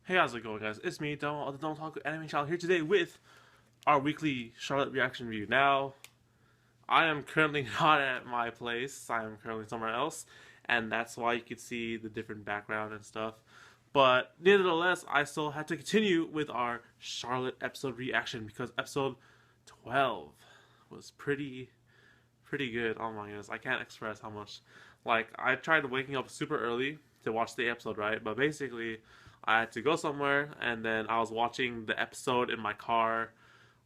Hey, how's it going, guys? It's me, Don't Talk Anime Channel, here today with our weekly Charlotte reaction review. Now, I am currently not at my place. I am currently somewhere else, and that's why you could see the different background and stuff. But nevertheless, I still had to continue with our Charlotte episode reaction because episode 12 was pretty good. Oh my goodness, I can't express how much. Like, I tried waking up super early to watch the episode, right? But basically, I had to go somewhere, and then I was watching the episode in my car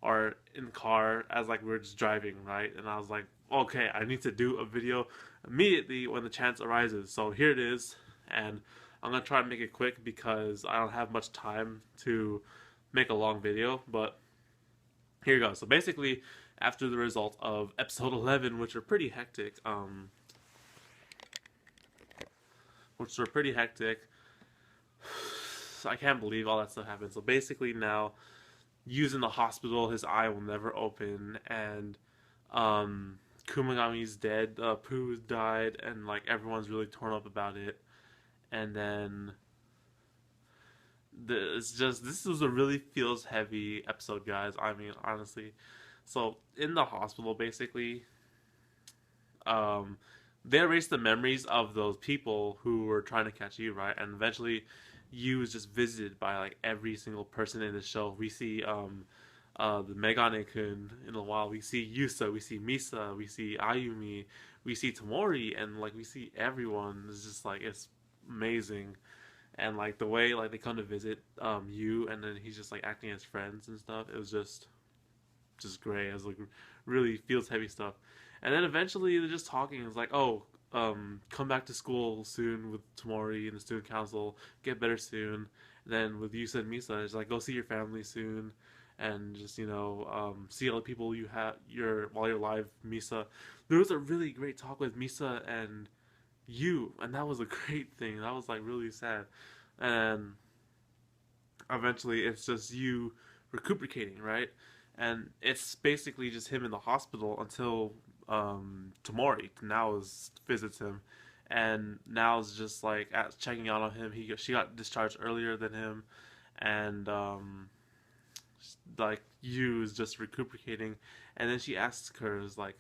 or in the car as like we were just driving, right? And I was like, okay, I need to do a video immediately when the chance arises. So here it is, and I'm gonna try and make it quick because I don't have much time to make a long video. But here you go. So basically, after the result of episode 11, which were pretty hectic, I can't believe all that stuff happened. So basically now, Yu's in the hospital, his eye will never open, and Kumagami's dead, Pooh died, and like everyone's really torn up about it. And then this was a really feels heavy episode, guys. I mean, honestly. So in the hospital, basically, um, they erased the memories of those people who were trying to catch you, right? And eventually, you is just visited by like every single person in the show. We see the Megane-kun in a while. We see Yusa, we see Misa, we see Ayumi, we see Tamori, and like we see everyone. It's just like it's amazing, and like the way like they come to visit you, and then he's just like acting as friends and stuff. It was just great. It was like really feels heavy stuff. And then eventually they're just talking. It's like, oh, come back to school soon with Tamori and the student council. Get better soon. And then with Yusa and Misa, it's like go see your family soon, and just see all the people you have your while you're alive. Misa, there was a really great talk with Misa and you, and that was a great thing. That was like really sad. And eventually it's just you recuperating, right? And it's basically just him in the hospital until Tamori now visits him, and now is just like checking out on him. She got discharged earlier than him, and like you is just recuperating, and then she asks her is like,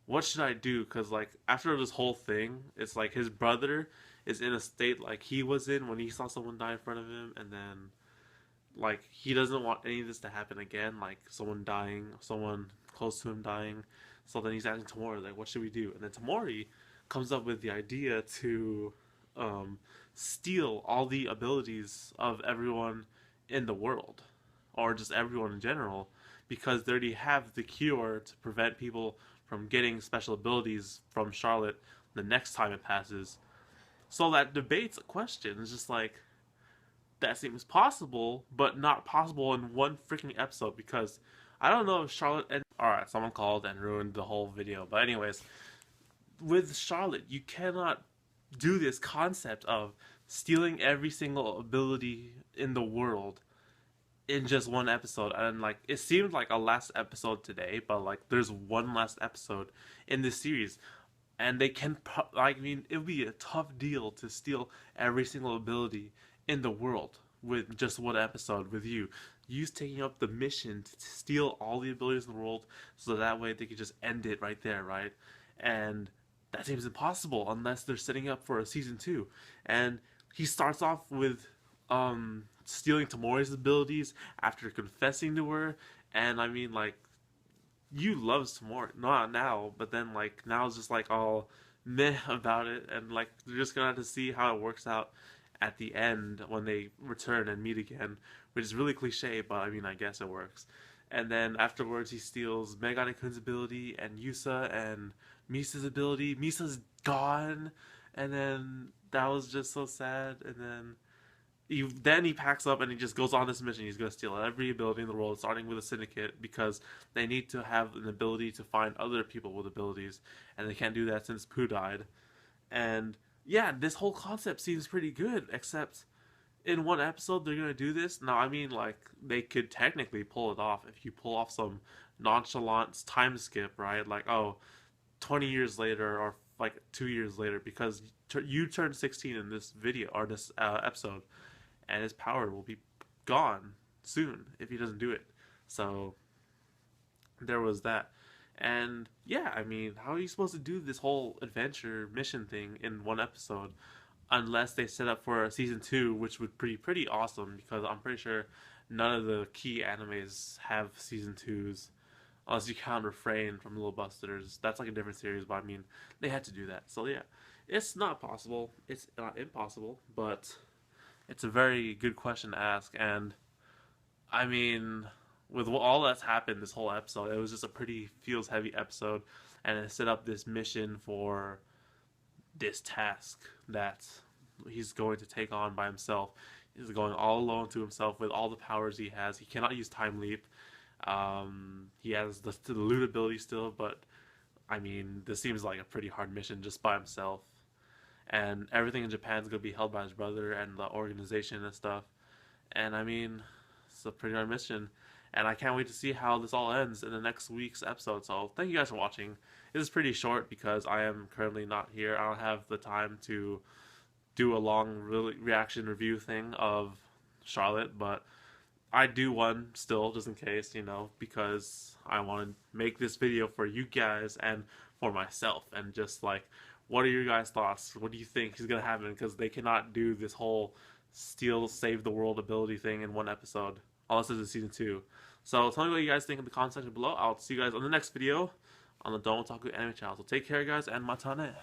what should I do? Because like after this whole thing, it's like his brother is in a state like he was in when he saw someone die in front of him, and then like he doesn't want any of this to happen again, like someone dying, someone close to him dying. So then he's asking Tamori, like, what should we do? And then Tamori comes up with the idea to um, steal all the abilities of everyone in the world, or just everyone in general, because they already have the cure to prevent people from getting special abilities from Charlotte the next time it passes. So that debates a question. It's just like, that seems possible, but not possible in one freaking episode because I don't know if Charlotte and alright, someone called and ruined the whole video. But anyways, with Charlotte, you cannot do this concept of stealing every single ability in the world in just one episode. And like it seemed like a last episode today, but like there's one last episode in this series, and they can I mean it would be a tough deal to steal every single ability in the world with just one episode with you taking up the mission to steal all the abilities in the world so that way they could just end it right there, right? And that seems impossible unless they're setting up for a season 2. And he starts off with stealing Tamori's abilities after confessing to her, and I mean like you loves Tamori, not now, but then like now it's just like all meh about it, and like they're just gonna have to see how it works out at the end when they return and meet again, which is really cliche, but I mean I guess it works. And then afterwards he steals Megane Kun's ability and Yusa and Misa's ability. Misa's gone, and then that was just so sad. And then he packs up and he just goes on this mission. He's going to steal every ability in the world, starting with a syndicate, because they need to have an ability to find other people with abilities, and they can't do that since Pooh died. And yeah, this whole concept seems pretty good, except in one episode they're going to do this. Now, I mean, like, they could technically pull it off if you pull off some nonchalant time skip, right? Like, oh, 20 years later or like 2 years later, because you turned 16 in this video or this episode, and his power will be gone soon if he doesn't do it. So there was that. And yeah, I mean, how are you supposed to do this whole adventure mission thing in one episode unless they set up for a season two, which would be pretty awesome because I'm pretty sure none of the key animes have season twos unless you count Refrain from Little Busters. That's like a different series, but I mean, they had to do that. So yeah, it's not possible. It's not impossible, but it's a very good question to ask. And I mean, with all that's happened this whole episode, it was just a pretty feels heavy episode, and it set up this mission for this task that he's going to take on by himself. He's going all alone to himself with all the powers he has. He cannot use time leap. He has the loot ability still, but I mean, this seems like a pretty hard mission just by himself. And everything in Japan is going to be held by his brother and the organization and stuff. And I mean, it's a pretty hard mission. And I can't wait to see how this all ends in the next week's episode. So thank you guys for watching. This is pretty short because I am currently not here. I don't have the time to do a long reaction review thing of Charlotte, but I do one still just in case, you know, because I want to make this video for you guys and for myself, and just like, what are your guys' thoughts? What do you think is gonna happen? Because they cannot do this whole steal save the world ability thing in one episode unless it's a season two. So tell me what you guys think in the comment section below. I'll see you guys on the next video on the Don't Otaku Anime channel. So take care, guys, and matane.